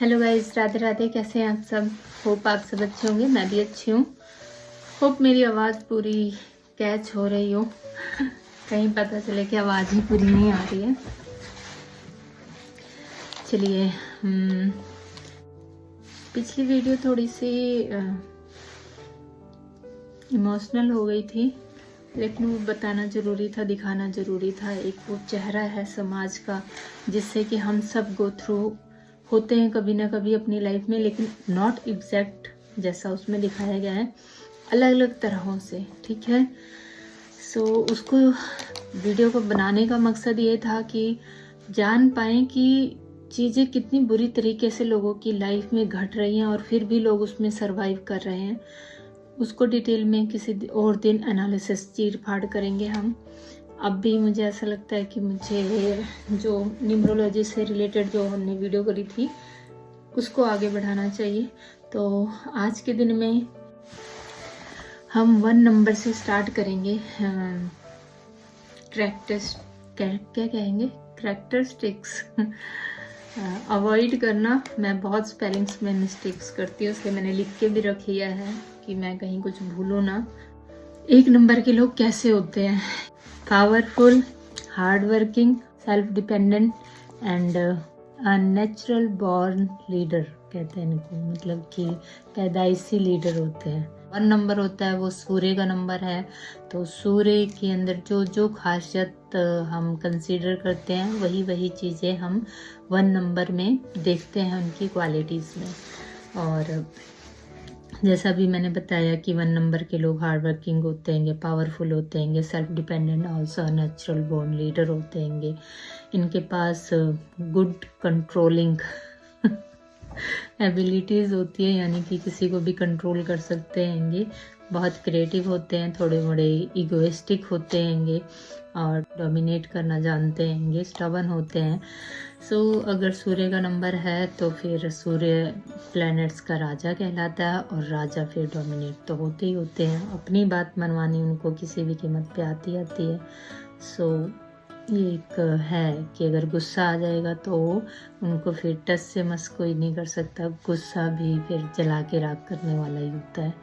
Hello guys, Radhe Radhe. कैसे हैं आप सब? होप आप सब अच्छे होंगे। मैं भी अच्छी हूँ। होप मेरी आवाज़ पूरी कैच हो रही हो। कहीं पता चले कि आवाज़ ही पूरी नहीं आ रही है। चलिए, पिछली वीडियो थोड़ी सी इमोशनल हो गई थी, लेकिन वो बताना ज़रूरी था, दिखाना ज़रूरी था। एक वो चेहरा है समाज का जिससे कि हम सब गो थ्रू होते हैं कभी ना कभी अपनी लाइफ में, लेकिन नॉट एग्जैक्ट जैसा उसमें दिखाया गया है, अलग अलग तरहों से। ठीक है, सो उसको वीडियो को बनाने का मकसद ये था कि जान पाएँ कि चीज़ें कितनी बुरी तरीके से लोगों की लाइफ में घट रही हैं और फिर भी लोग उसमें सरवाइव कर रहे हैं। उसको डिटेल में किसी और दिन एनालिसिस चीर फाड़ करेंगे हम। अब भी मुझे ऐसा लगता है कि मुझे जो न्यूमरोलॉजी से रिलेटेड जो हमने वीडियो करी थी उसको आगे बढ़ाना चाहिए। तो आज के दिन में हम 1 नंबर से स्टार्ट करेंगे। क्या कहेंगे, करैक्टरिस्टिक्स अवॉइड करना। मैं बहुत स्पेलिंग्स में मिस्टेक्स करती हूँ, इसलिए मैंने लिख के भी रख लिया है कि मैं कहीं कुछ भूलूँ ना। 1 नंबर के लोग कैसे होते हैं? Powerful, hard working, self dependent and natural born leader कहते हैं इनको, मतलब कि पैदाइशी लीडर होते हैं। 1 नंबर होता है वो सूर्य का नंबर है, तो सूर्य के अंदर जो जो खासियत हम कंसीडर करते हैं वही चीज़ें हम 1 नंबर में देखते हैं उनकी क्वालिटीज़ में। और जैसा भी मैंने बताया कि 1 नंबर के लोग हार्ड वर्किंग होते हैं, पावरफुल होते हैं, self dependent, also natural born leader होते हैं। इनके पास गुड कंट्रोलिंग एबिलिटीज़ होती है, यानी कि किसी को भी कंट्रोल कर सकते हैं। बहुत क्रिएटिव होते हैं, थोड़े मोड़े इगोइस्टिक होते हैं और डोमिनेट करना जानते हैं, स्टबन होते हैं। सो अगर सूर्य का नंबर है तो फिर सूर्य प्लैनेट्स का राजा कहलाता है, और राजा फिर डोमिनेट तो होते ही होते हैं। अपनी बात मनवानी उनको किसी भी कीमत पे आती है। सो ये एक है कि अगर गुस्सा आ जाएगा तो उनको फिर टस से मस कोई नहीं कर सकता। गुस्सा भी फिर जला के राख करने वाला ही होता है।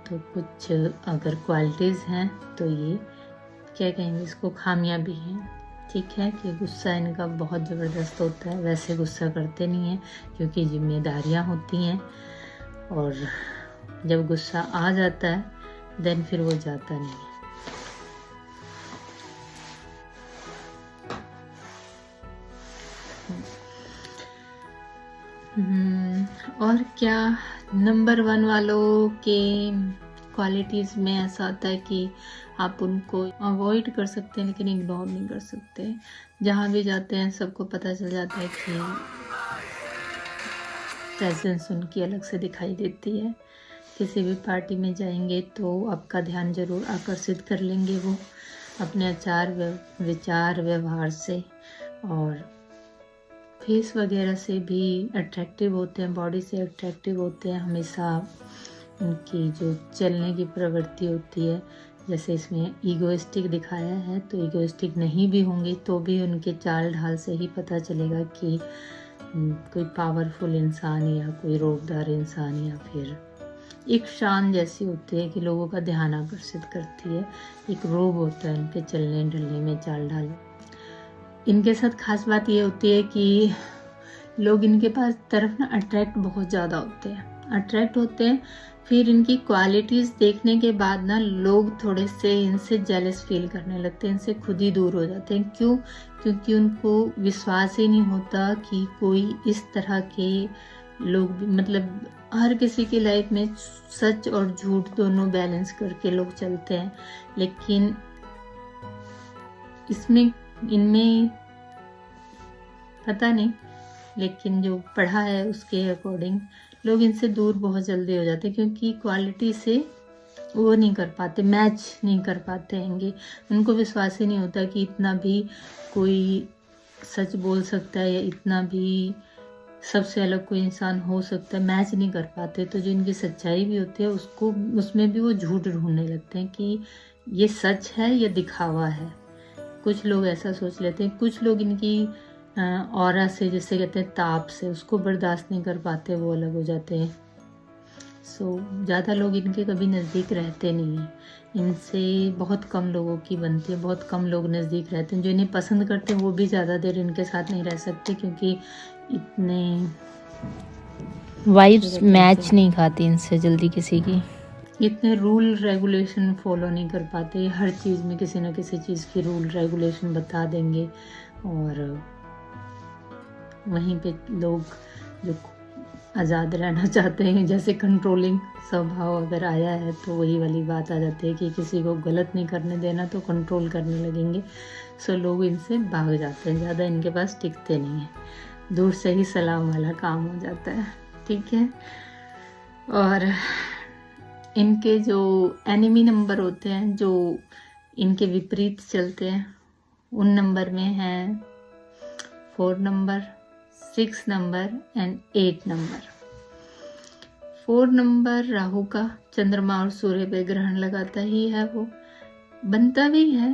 तो कुछ अगर क्वालिटीज़ हैं तो ये क्या कहेंगे, इसको खामियां भी हैं। ठीक है कि गुस्सा इनका बहुत ज़बरदस्त होता है। वैसे गुस्सा करते नहीं हैं क्योंकि जिम्मेदारियां होती हैं, और जब गुस्सा आ जाता है देन फिर वो जाता नहीं है। और क्या नंबर 1 वालों के क्वालिटीज़ में ऐसा होता है कि आप उनको अवॉइड कर सकते हैं लेकिन इग्नोर नहीं कर सकते। जहाँ भी जाते हैं सबको पता चल जाता है कि प्रेजेंस उनकी अलग से दिखाई देती है। किसी भी पार्टी में जाएंगे तो आपका ध्यान जरूर आकर्षित कर लेंगे वो अपने आचार विचार व्यवहार से, और फेस वगैरह से भी अट्रैक्टिव होते हैं, बॉडी से अट्रैक्टिव होते हैं। हमेशा उनकी जो चलने की प्रवृत्ति होती है, जैसे इसमें ईगोइस्टिक दिखाया है, तो ईगोइस्टिक नहीं भी होंगे तो भी उनके चाल ढाल से ही पता चलेगा कि कोई पावरफुल इंसान या कोई रोबदार इंसान या फिर एक शान जैसी होती है कि लोगों का ध्यान आकर्षित करती है। एक रोब होता है उनके चलने ढलने में, चाल ढाल। इनके साथ खास बात ये होती है कि लोग इनके पास तरफ ना अट्रैक्ट बहुत ज़्यादा होते हैं। फिर इनकी क्वालिटीज़ देखने के बाद ना लोग थोड़े से इनसे जेलस फील करने लगते हैं, इनसे खुद ही दूर हो जाते हैं। क्यों? क्योंकि उनको विश्वास ही नहीं होता कि कोई इस तरह के लोग भी, मतलब हर किसी की लाइफ में सच और झूठ दोनों बैलेंस करके लोग चलते हैं, लेकिन इनमें पता नहीं, लेकिन जो पढ़ा है उसके अकॉर्डिंग लोग इनसे दूर बहुत जल्दी हो जाते हैं, क्योंकि क्वालिटी से वो नहीं कर पाते, मैच नहीं कर पाते हैं। उनको विश्वास ही नहीं होता कि इतना भी कोई सच बोल सकता है या इतना भी सबसे अलग कोई इंसान हो सकता है। मैच नहीं कर पाते, तो जो इनकी सच्चाई भी होती है उसमें भी वो झूठ ढूंढने लगते हैं कि ये सच है या दिखावा है। कुछ लोग ऐसा सोच लेते हैं। कुछ लोग इनकी ऑरा से, जिसे कहते हैं ताप से, उसको बर्दाश्त नहीं कर पाते, वो अलग हो जाते हैं। सो ज़्यादा लोग इनके कभी नज़दीक रहते नहीं हैं, इनसे बहुत कम लोगों की बनती है, बहुत कम लोग नज़दीक रहते हैं। जो इन्हें पसंद करते हैं वो भी ज़्यादा देर इनके साथ नहीं रह सकते, क्योंकि इतने वाइब्स मैच नहीं खाती इनसे जल्दी किसी की, इतने रूल रेगुलेशन फॉलो नहीं कर पाते। हर चीज़ में किसी न किसी चीज़ की रूल रेगुलेशन बता देंगे, और वहीं पे लोग जो आज़ाद रहना चाहते हैं, जैसे कंट्रोलिंग स्वभाव अगर आया है तो वही वाली बात आ जाती है कि किसी को गलत नहीं करने देना तो कंट्रोल करने लगेंगे। सो लोग इनसे भाग जाते हैं, ज़्यादा इनके पास टिकते नहीं हैं, दूर से ही सलाम वाला काम हो जाता है, ठीक है। और इनके जो एनिमी नंबर होते हैं, जो इनके विपरीत चलते हैं, उन नंबर में हैं 4 number, 6 number and 8 number. 4 number Rahu का चंद्रमा और सूर्य पे ग्रहण लगाता ही है, वो बनता भी है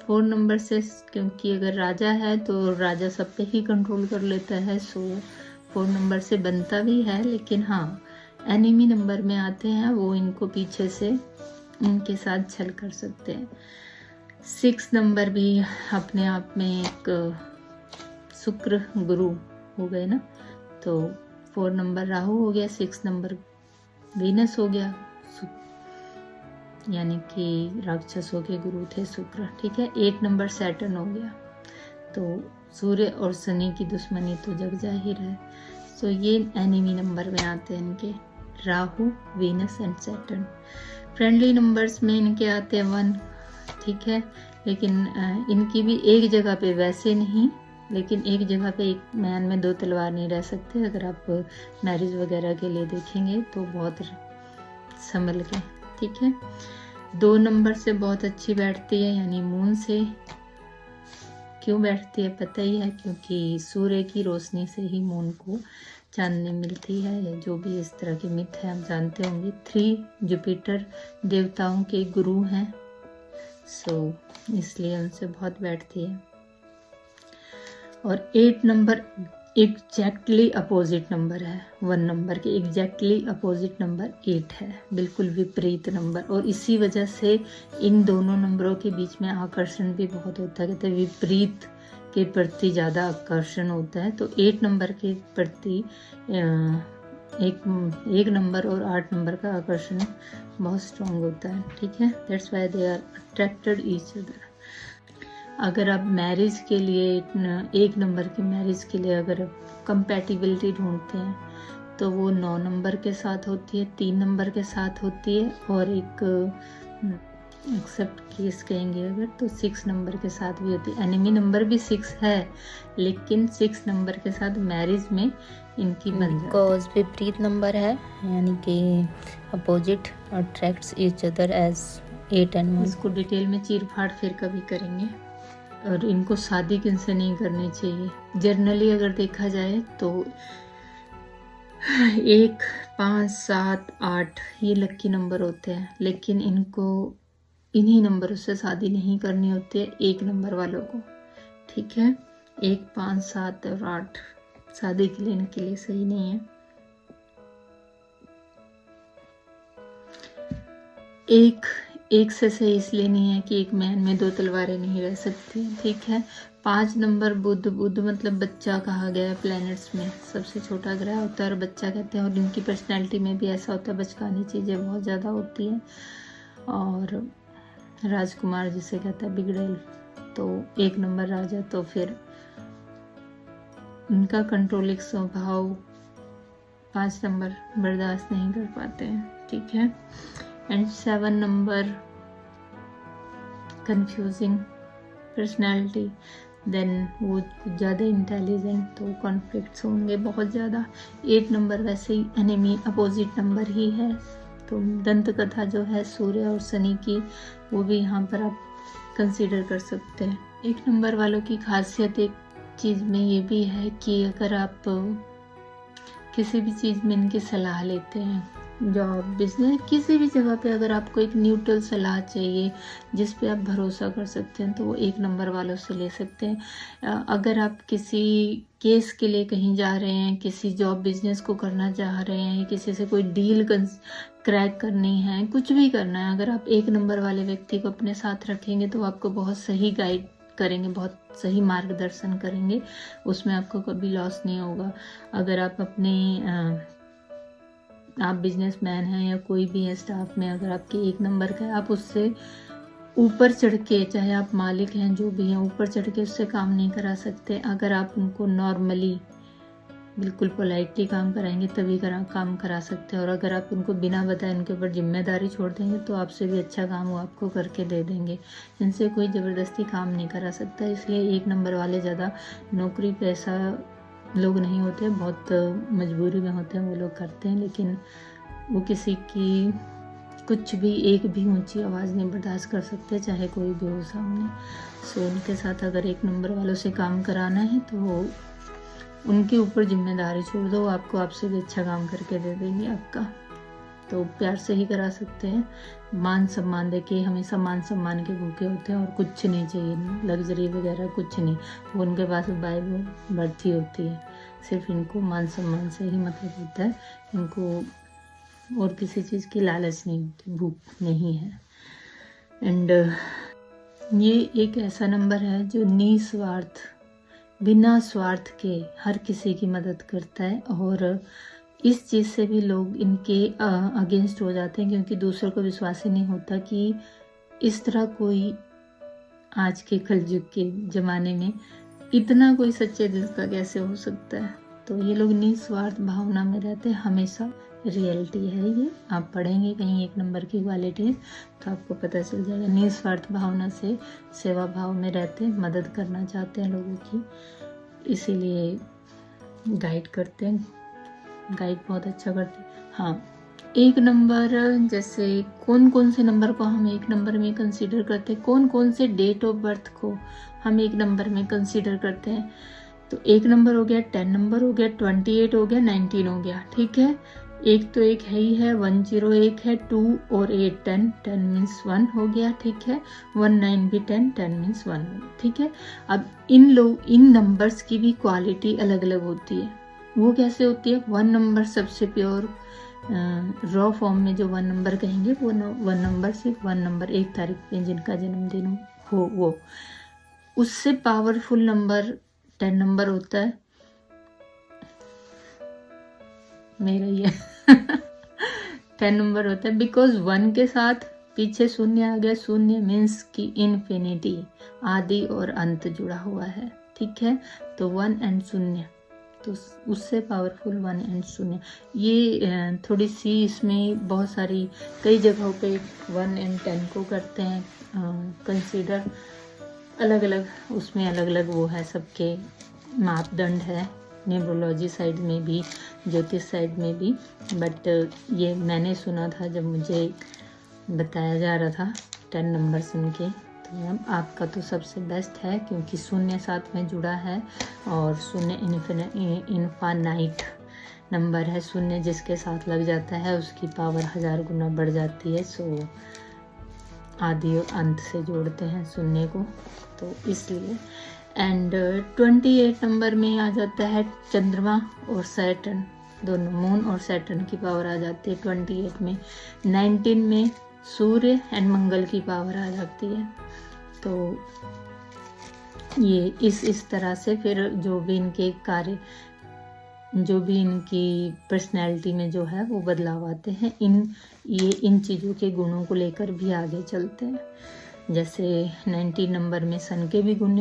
4 नंबर से, क्योंकि अगर राजा है तो राजा सब पे ही कंट्रोल कर लेता है। सो 4 नंबर से बनता भी है, लेकिन हाँ एनिमी नंबर में आते हैं वो इनको पीछे से इनके साथ छल कर सकते हैं। 6 नंबर भी अपने आप में एक शुक्र गुरु हो गए ना, तो 4 नंबर राहु हो गया, 6 नंबर वीनस हो गया, यानी कि राक्षसों के गुरु थे शुक्र, ठीक है। 8 नंबर सैटर्न हो गया, तो सूर्य और शनि की दुश्मनी तो जग जाहिर है। सो ये एनिमी नंबर में आते हैं इनके, Rahu, Venus and Saturn. Friendly numbers में इनके आते हैं 1, ठीक है, लेकिन इनकी भी एक जगह पे वैसे नहीं, लेकिन एक जगह पे एक मैन में 2 तलवार नहीं रह सकते। अगर आप मैरिज वगैरह के लिए देखेंगे तो बहुत संभल के, ठीक है। 2 नंबर से बहुत अच्छी बैठती है, यानी मून से। क्यों बैठती है पता ही है, क्योंकि सूर्य की रोशनी से ही मून को चांदनी मिलती है, जो भी इस तरह के मिथ है आप जानते होंगे। 3 जुपिटर देवताओं के गुरु हैं, सो इसलिए उनसे बहुत बैठती है। और 8 नंबर एग्जैक्टली अपोजिट नंबर है, 1 नंबर के एग्जैक्टली अपोजिट नंबर 8 है, बिल्कुल विपरीत नंबर। और इसी वजह से इन दोनों नंबरों के बीच में आकर्षण भी बहुत होता है, कहते हैं विपरीत के प्रति ज़्यादा आकर्षण होता है। तो 8 नंबर के प्रति एक नंबर और 8 नंबर का आकर्षण बहुत स्ट्रांग होता है, ठीक है। That's why they are attracted each other. अगर आप मैरिज के लिए 1 नंबर की मैरिज के लिए अगर कंपैटिबिलिटी ढूंढते हैं तो वो 9 नंबर के साथ होती है, 3 नंबर के साथ होती है, और एक एक्सेप्ट केस कहेंगे अगर तो 6 नंबर के साथ भी होती है। एनिमी नंबर भी 6 है, लेकिन 6 नंबर के साथ मैरिज में इनकी बन जाती है। बिकॉज विपरीत नंबर है, यानी कि opposite attracts each other as 8 and 1। इसको डिटेल में चीर फाड़ फिर कभी करेंगे। और इनको शादी किनसे नहीं करनी चाहिए, जनरली अगर देखा जाए तो 1, 5, 7, 8 ये लकी नंबर होते हैं, लेकिन इनको इन्हीं नंबरों से शादी नहीं करनी होती है, 1 नंबर वालों को, ठीक है। 1, 5, 7 और 8 शादी के लिए इनके लिए सही नहीं है। 1 से सही इसलिए नहीं है कि एक मैन में 2 तलवारें नहीं रह सकती, ठीक है। 5 नंबर बुध मतलब बच्चा कहा गया है, प्लैनेट्स में सबसे छोटा ग्रह होता है और बच्चा कहते हैं। और इनकी पर्सनैलिटी में भी ऐसा होता है, बचकानी चीज़ें बहुत ज़्यादा होती हैं, और राजकुमार जिसे कहता है बिगड़ेल, तो 1 नंबर राजा, तो फिर उनका कंट्रोलिंग स्वभाव 5 नंबर बर्दाश्त नहीं कर पाते हैं, ठीक है। And 7 number confusing personality, then वो ज़्यादा इंटेलिजेंट, तो कॉन्फ्लिक्ट्स होंगे बहुत ज़्यादा। 8 नंबर वैसे ही एनिमी अपोजिट नंबर ही है, तो दंत कथा जो है सूर्य और शनि की, वो भी यहाँ पर आप कंसीडर कर सकते हैं। 1 नंबर वालों की खासियत एक चीज़ में ये भी है कि अगर आप किसी भी चीज़ में इनकी सलाह लेते हैं, जॉब, बिजनेस, किसी भी जगह पे अगर आपको एक न्यूट्रल सलाह चाहिए जिस पे आप भरोसा कर सकते हैं तो वो 1 नंबर वालों से ले सकते हैं। अगर आप किसी केस के लिए कहीं जा रहे हैं, किसी जॉब बिजनेस को करना चाह रहे हैं, किसी से कोई डील क्रैक करनी है, कुछ भी करना है, अगर आप 1 नंबर वाले व्यक्ति को अपने साथ रखेंगे तो आपको बहुत सही गाइड करेंगे, बहुत सही मार्गदर्शन करेंगे, उसमें आपको कभी लॉस नहीं होगा। अगर आप बिजनेसमैन हैं या कोई भी है स्टाफ में, अगर आपके 1 नंबर का है, आप उससे ऊपर चढ़ के, चाहे आप मालिक हैं जो भी हैं, ऊपर चढ़ के उससे काम नहीं करा सकते। अगर आप उनको नॉर्मली बिल्कुल पोलाइटली काम कराएंगे तभी काम करा सकते हैं, और अगर आप उनको बिना बताए उनके ऊपर जिम्मेदारी छोड़ देंगे तो आपसे भी अच्छा काम वो आपको करके दे देंगे। इनसे कोई ज़बरदस्ती काम नहीं करा सकता। इसलिए 1 नंबर वाले ज़्यादा नौकरी पैसा लोग नहीं होते, बहुत मजबूरी में होते हैं वो लोग करते हैं, लेकिन वो किसी की कुछ भी एक भी ऊंची आवाज़ नहीं बर्दाश्त कर सकते, चाहे कोई भी हो सामने। सो उनके साथ अगर 1 नंबर वालों से काम कराना है तो उनके ऊपर जिम्मेदारी छोड़ दो, आपको आपसे भी अच्छा काम करके दे देंगे आपका। तो प्यार से ही करा सकते हैं, मान सम्मान देके, हमेशा मान सम्मान के भूखे होते हैं और कुछ नहीं चाहिए, लग्जरी वगैरह कुछ नहीं, वो उनके पास बाय बर्थ ही होती है। सिर्फ इनको मान सम्मान से ही मतलब होता है, इनको और किसी चीज़ की लालच नहीं होती, भूख नहीं है। एंड ये एक ऐसा नंबर है जो निस्वार्थ, बिना स्वार्थ के हर किसी की मदद करता है, और इस चीज़ से भी लोग इनके अगेंस्ट हो जाते हैं, क्योंकि दूसरों को विश्वास ही नहीं होता कि इस तरह कोई आज के कलयुग के ज़माने में इतना कोई सच्चे दिल का कैसे हो सकता है। तो ये लोग निस्वार्थ भावना में रहते हैं हमेशा। रियलिटी है ये, आप पढ़ेंगे कहीं 1 नंबर की क्वालिटी तो आपको पता चल जाएगा। निस्वार्थ भावना से सेवा भाव में रहते हैं, मदद करना चाहते हैं लोगों की, इसीलिए गाइड करते हैं, गाइड बहुत अच्छा करते हैं। हाँ, 1 नंबर, जैसे कौन कौन से नंबर को हम 1 नंबर में कंसीडर करते हैं, कौन कौन से डेट ऑफ बर्थ को हम 1 नंबर में कंसीडर करते हैं। तो 1 नंबर हो गया, 10 नंबर हो गया, 28 हो गया, 19 हो गया, ठीक है। एक तो एक है ही है, 101 है, 2 और 8 10 मीन्स 1 हो गया, ठीक है। 19 भी 10 मीन्स 1, ठीक है। अब इन नंबर्स की भी क्वालिटी अलग अलग होती है। वो कैसे होती है? 1 नंबर सबसे प्योर रॉ फॉर्म में जो 1 नंबर कहेंगे वो 1 नंबर, सिर्फ 1 नंबर 1 तारीख पे जिनका जन्मदिन हो वो। उससे पावरफुल नंबर 10 नंबर होता है, मेरा ये 10 नंबर होता है, बिकॉज 1 के साथ पीछे शून्य आ गया। शून्य मीन्स की इन्फिनिटी, आदि और अंत जुड़ा हुआ है, ठीक है। तो 1 एंड शून्य, तो उससे पावरफुल 1 एंड शून्य। ये थोड़ी सी इसमें बहुत सारी कई जगहों पे 1 एंड 10 को करते हैं कंसीडर, अलग अलग, उसमें अलग अलग वो है, सबके मापदंड है, न्यूमरोलॉजी साइड में भी, ज्योतिष साइड में भी। बट ये मैंने सुना था जब मुझे बताया जा रहा था 10 नंबर सुन के, तो मैम आपका तो सबसे बेस्ट है, क्योंकि शून्य साथ में जुड़ा है, और शून्य इनफानाइट नंबर है। शून्य जिसके साथ लग जाता है उसकी पावर 1000 गुना बढ़ जाती है। सो आदि और अंत से जोड़ते हैं शून्य को, तो इसलिए। एंड 28 नंबर में आ जाता है चंद्रमा और सैटर्न, दोनों मून और सैटर्न की पावर आ जाती है 28 में। 19 में सूर्य एंड मंगल की पावर आ जाती है। तो ये इस तरह से फिर जो भी इनके कार्य, जो भी इनकी पर्सनैलिटी में जो है वो बदलाव आते हैं, इन चीज़ों के गुणों को लेकर भी आगे चलते हैं। जैसे 19 नंबर में सन के भी गुण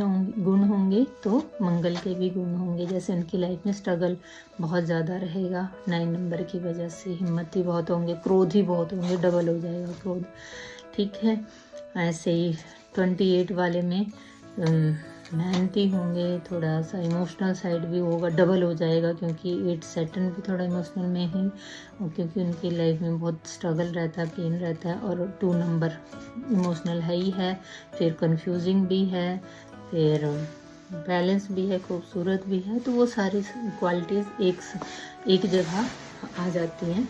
होंगे तो मंगल के भी गुण होंगे। जैसे उनकी लाइफ में स्ट्रगल बहुत ज़्यादा रहेगा 9 नंबर की वजह से, हिम्मती बहुत होंगे, क्रोध ही बहुत होंगे, डबल हो जाएगा क्रोध, ठीक है। ऐसे ही 28 वाले में मेहनती होंगे, थोड़ा सा इमोशनल साइड भी होगा, डबल हो जाएगा, क्योंकि 8 सैटर्न भी थोड़ा इमोशनल में ही, और क्योंकि उनकी लाइफ में बहुत स्ट्रगल रहता है, पेन रहता है। और 2 नंबर इमोशनल है ही है, फिर कंफ्यूजिंग भी है, फिर बैलेंस भी है, खूबसूरत भी है। तो वो सारी क्वालिटीज़ एक जगह आ जाती हैं।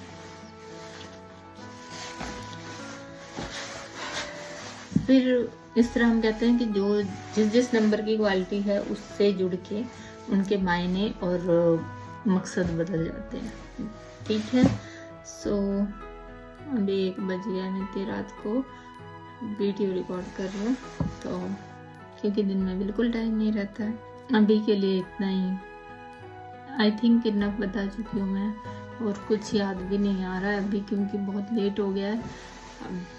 फिर इस तरह हम कहते हैं कि जो जिस नंबर की क्वालिटी है उससे जुड़ के उनके मायने और मकसद बदल जाते हैं। ठीक है, सो अभी 1 बज गया, मैं इतनी रात को वीडियो रिकॉर्ड कर रही हूँ, तो क्योंकि दिन में बिल्कुल टाइम नहीं रहता है। अभी के लिए इतना ही, आई थिंक इनफ बता चुकी हूँ मैं, और कुछ याद भी नहीं आ रहा है अभी, क्योंकि बहुत लेट हो गया है।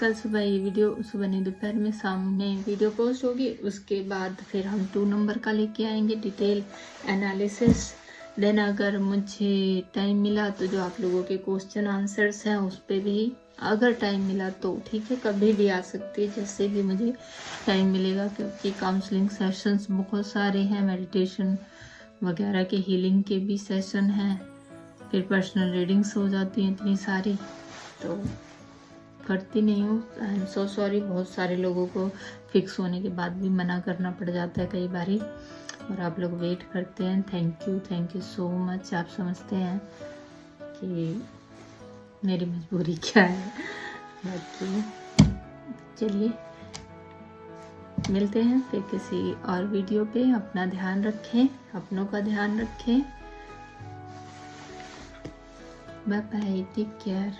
कल सुबह ये वीडियो, सुबह नहीं दोपहर में, शाम में वीडियो पोस्ट होगी। उसके बाद फिर हम 2 नंबर का लेके आएंगे, डिटेल एनालिसिस। देन अगर मुझे टाइम मिला तो जो आप लोगों के क्वेश्चन आंसर्स हैं उस पर भी अगर टाइम मिला तो ठीक है, कभी भी आ सकती है, जैसे भी मुझे टाइम मिलेगा, क्योंकि काउंसलिंग सेशंस बहुत सारे हैं, मेडिटेशन वगैरह के, हीलिंग के भी सेशन हैं, फिर पर्सनल रीडिंग्स हो जाती हैं इतनी सारी, तो करती नहीं हूँ। I am so sorry. बहुत सारे लोगों को फिक्स होने के बाद भी मना करना पड़ जाता है कई बारी, और आप लोग वेट करते हैं। Thank you so much. आप समझते हैं कि मेरी मजबूरी क्या है। बाकी चलिए मिलते हैं फिर किसी और वीडियो पे। अपना ध्यान रखें, अपनों का ध्यान रखें। Bye bye, take care.